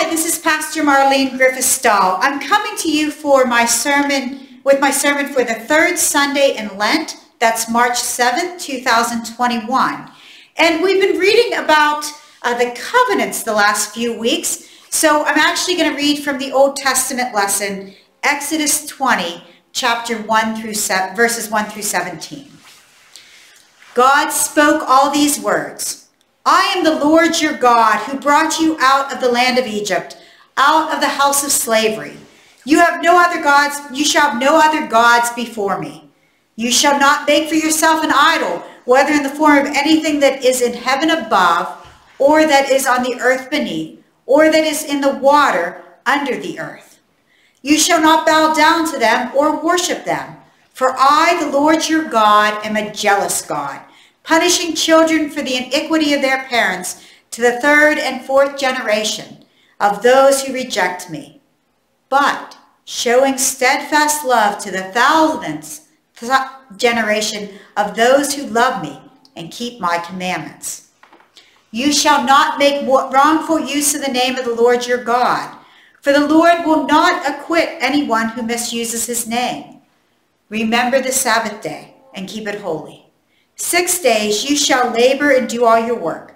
Hi, this is Pastor Marleen Griffith-Stull. I'm coming to you for my sermon for the third Sunday in Lent. That's March 7th, 2021. And we've been reading about the covenants the last few weeks. So I'm actually going to read from the Old Testament lesson, Exodus 20, verses 1 through 17. God spoke all these words. I am the Lord your God who brought you out of the land of Egypt, out of the house of slavery. You shall have no other gods before me. You shall not make for yourself an idol, whether in the form of anything that is in heaven above, or that is on the earth beneath, or that is in the water under the earth. You shall not bow down to them or worship them. For I, the Lord your God, am a jealous God, punishing children for the iniquity of their parents to the third and fourth generation of those who reject me, but showing steadfast love to the thousandth generation of those who love me and keep my commandments. You shall not make wrongful use of the name of the Lord your God, for the Lord will not acquit anyone who misuses his name. Remember the Sabbath day and keep it holy. 6 days you shall labor and do all your work,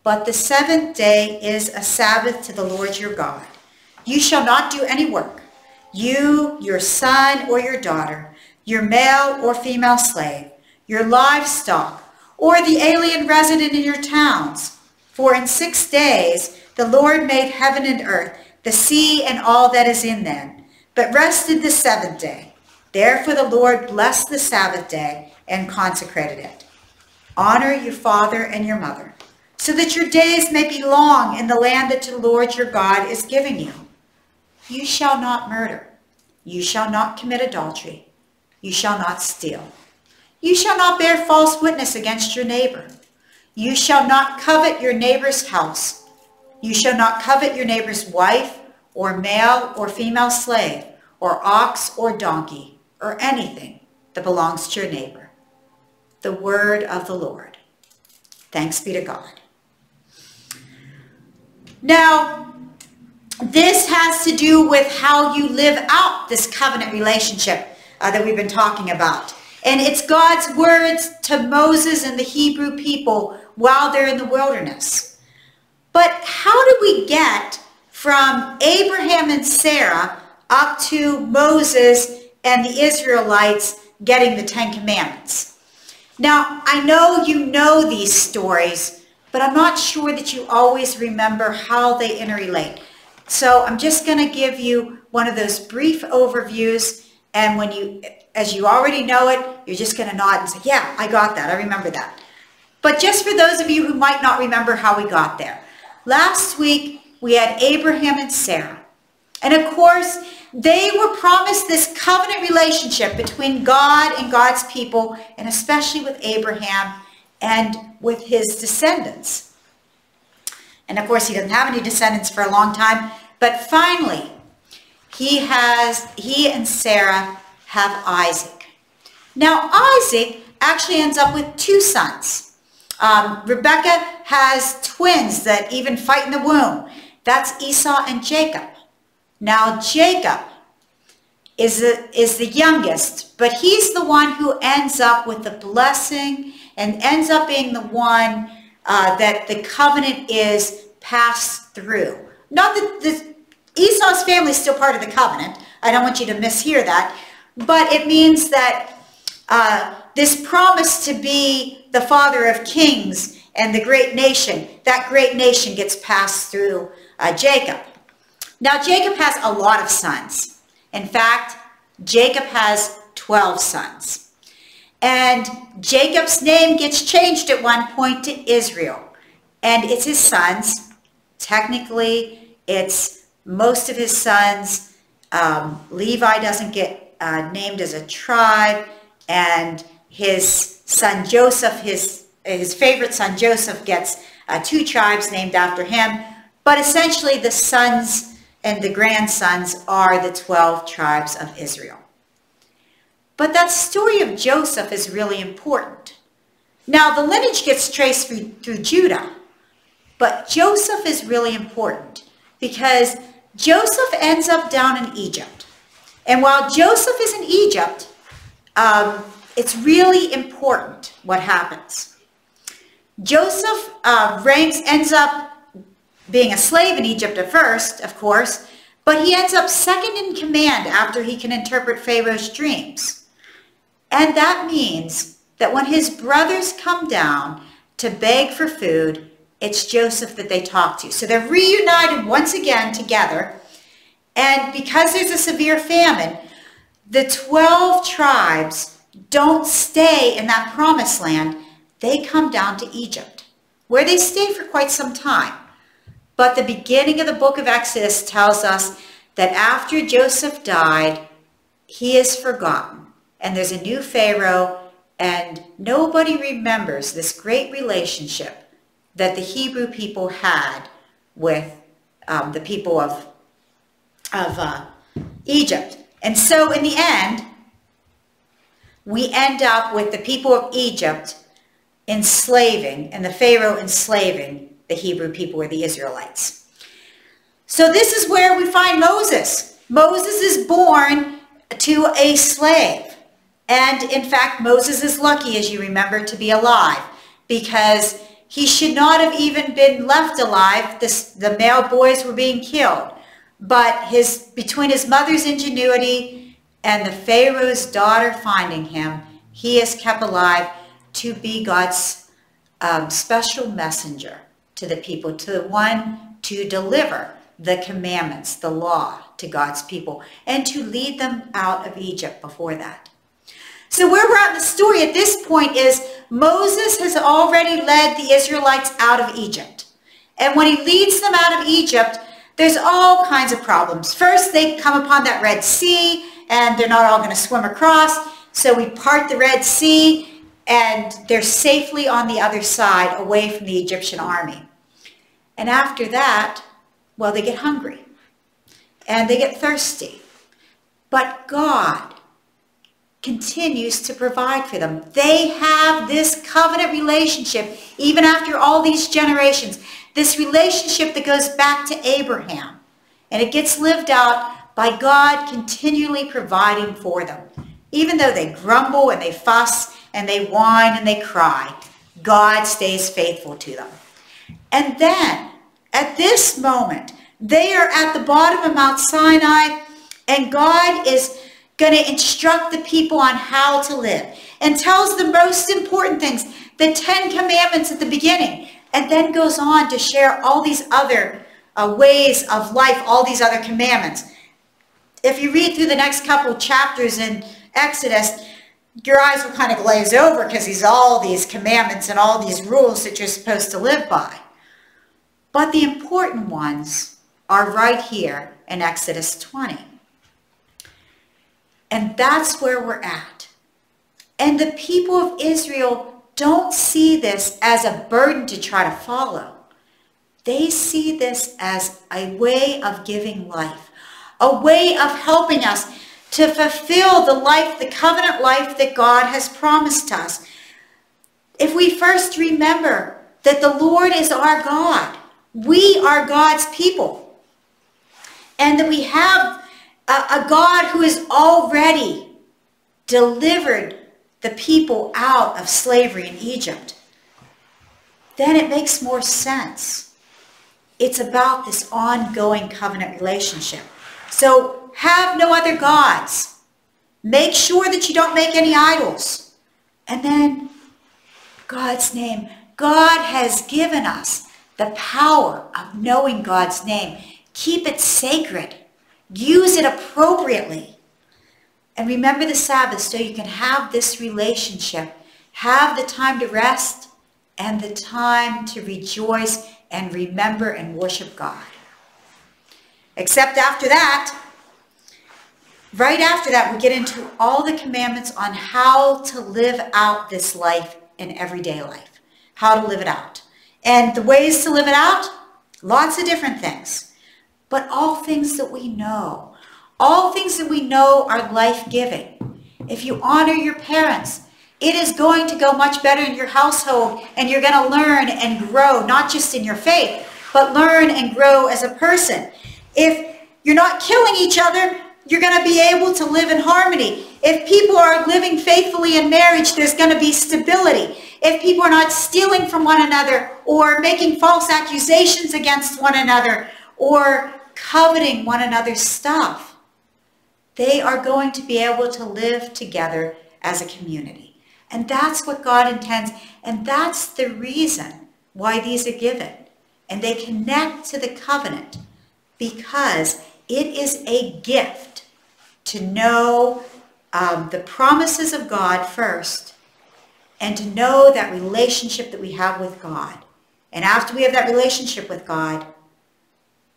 but the seventh day is a Sabbath to the Lord your God. You shall not do any work, you, your son or your daughter, your male or female slave, your livestock, or the alien resident in your towns. For in 6 days the Lord made heaven and earth, the sea and all that is in them, but rested the seventh day. Therefore the Lord blessed the Sabbath day and consecrated it. Honor your father and your mother, so that your days may be long in the land that the Lord your God is giving you. You shall not murder. You shall not commit adultery. You shall not steal. You shall not bear false witness against your neighbor. You shall not covet your neighbor's house. You shall not covet your neighbor's wife, or male or female slave, or ox or donkey, or anything that belongs to your neighbor. The word of the Lord. Thanks be to God. Now, this has to do with how you live out this covenant relationship that we've been talking about. And it's God's words to Moses and the Hebrew people while they're in the wilderness. But how do we get from Abraham and Sarah up to Moses and the Israelites getting the Ten Commandments? Now, I know you know these stories, but I'm not sure that you always remember how they interrelate. So I'm just going to give you one of those brief overviews, and as you already know it, you're just going to nod and say, yeah, I got that, I remember that. But just for those of you who might not remember how we got there. Last week, we had Abraham and Sarah. And of course, they were promised this covenant relationship between God and God's people, and especially with Abraham and with his descendants. And of course, he doesn't have any descendants for a long time, but finally, he and Sarah have Isaac. Now, Isaac actually ends up with 2 sons. Rebecca has twins that even fight in the womb. That's Esau and Jacob. Now, Jacob is the youngest, but he's the one who ends up with the blessing and ends up being the one that the covenant is passed through. Not that Esau's family is still part of the covenant. I don't want you to mishear that. But it means that this promise to be the father of kings and the great nation, that great nation gets passed through Jacob. Now, Jacob has a lot of sons. In fact, Jacob has 12 sons. And Jacob's name gets changed at one point to Israel. And it's his sons. Technically, it's most of his sons. Levi doesn't get named as a tribe. And his son Joseph, his favorite son Joseph, gets 2 tribes named after him. But essentially, the sons and the grandsons are the 12 tribes of Israel. But that story of Joseph is really important. Now, the lineage gets traced through Judah, but Joseph is really important because Joseph ends up down in Egypt. And while Joseph is in Egypt, it's really important what happens. Joseph ends up being a slave in Egypt at first, of course, but he ends up second in command after he can interpret Pharaoh's dreams. And that means that when his brothers come down to beg for food, it's Joseph that they talk to. So they're reunited once again together. And because there's a severe famine, the 12 tribes don't stay in that promised land. They come down to Egypt, where they stay for quite some time. But the beginning of the book of Exodus tells us that after Joseph died, he is forgotten. And there's a new Pharaoh, and nobody remembers this great relationship that the Hebrew people had with the people of Egypt. And so in the end, we end up with the people of Egypt enslaving, and the Pharaoh enslaving the Hebrew people, or the Israelites. So this is where we find Moses. Moses is born to a slave. And in fact, Moses is lucky, as you remember, to be alive, because he should not have even been left alive. The male boys were being killed. But between his mother's ingenuity and the Pharaoh's daughter finding him, he is kept alive to be God's special messenger to the people, to the one to deliver the commandments, the law to God's people, and to lead them out of Egypt before that. So where we're at in the story at this point is Moses has already led the Israelites out of Egypt. And when he leads them out of Egypt, there's all kinds of problems. First, they come upon that Red Sea, and they're not all going to swim across. So we part the Red Sea, and they're safely on the other side, away from the Egyptian army. And after that, well, they get hungry, and they get thirsty. But God continues to provide for them. They have this covenant relationship, even after all these generations, this relationship that goes back to Abraham. And it gets lived out by God continually providing for them. Even though they grumble and they fuss and they whine and they cry, God stays faithful to them. And then, at this moment, they are at the bottom of Mount Sinai, and God is going to instruct the people on how to live, and tells the most important things, the 10 commandments at the beginning, and then goes on to share all these other ways of life, all these other commandments. If you read through the next couple of chapters in Exodus, your eyes will kind of glaze over, because there's all these commandments and all these rules that you're supposed to live by. But the important ones are right here in Exodus 20. And that's where we're at. And the people of Israel don't see this as a burden to try to follow. They see this as a way of giving life, a way of helping us to fulfill the life, the covenant life that God has promised us. If we first remember that the Lord is our God, we are God's people, and that we have a God who has already delivered the people out of slavery in Egypt, then it makes more sense. It's about this ongoing covenant relationship. So have no other gods. Make sure that you don't make any idols. And then God's name. God has given us the power of knowing God's name. Keep it sacred. Use it appropriately. And remember the Sabbath so you can have this relationship. Have the time to rest and the time to rejoice and remember and worship God. Except after that, right after that, we get into all the commandments on how to live out this life in everyday life. How to live it out. And the ways to live it out, lots of different things. But all things that we know. All things that we know are life-giving. If you honor your parents, it is going to go much better in your household, and you're going to learn and grow, not just in your faith, but learn and grow as a person. If you're not killing each other, you're going to be able to live in harmony. If people are living faithfully in marriage, there's going to be stability. If people are not stealing from one another or making false accusations against one another or coveting one another's stuff, they are going to be able to live together as a community. And that's what God intends. And that's the reason why these are given. And they connect to the covenant because it is a gift to know the promises of God first and to know that relationship that we have with God. And after we have that relationship with God,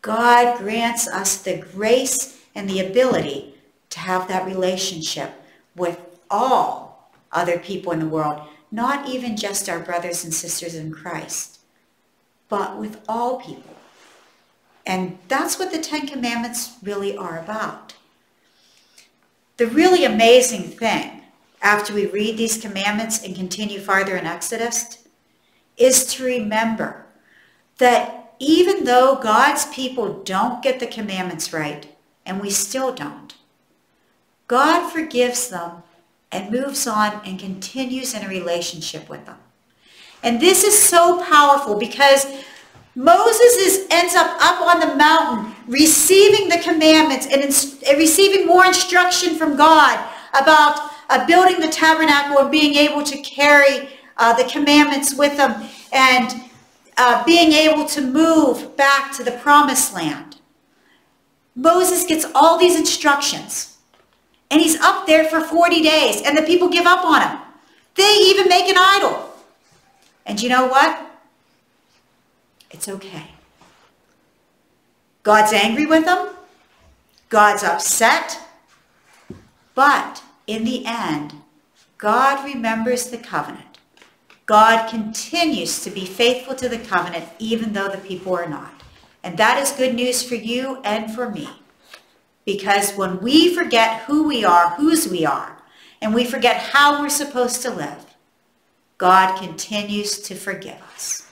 God grants us the grace and the ability to have that relationship with all other people in the world, not even just our brothers and sisters in Christ, but with all people. And that's what the Ten Commandments really are about. The really amazing thing, after we read these commandments and continue farther in Exodus, is to remember that even though God's people don't get the commandments right, and we still don't, God forgives them and moves on and continues in a relationship with them. And this is so powerful because Moses ends up on the mountain receiving the commandments and receiving more instruction from God about building the tabernacle and being able to carry the commandments with them and being able to move back to the promised land. Moses gets all these instructions and he's up there for 40 days and the people give up on him. They even make an idol. And you know what? It's okay. God's angry with them. God's upset. But in the end, God remembers the covenant. God continues to be faithful to the covenant even though the people are not. And that is good news for you and for me. Because when we forget who we are, whose we are, and we forget how we're supposed to live, God continues to forgive us.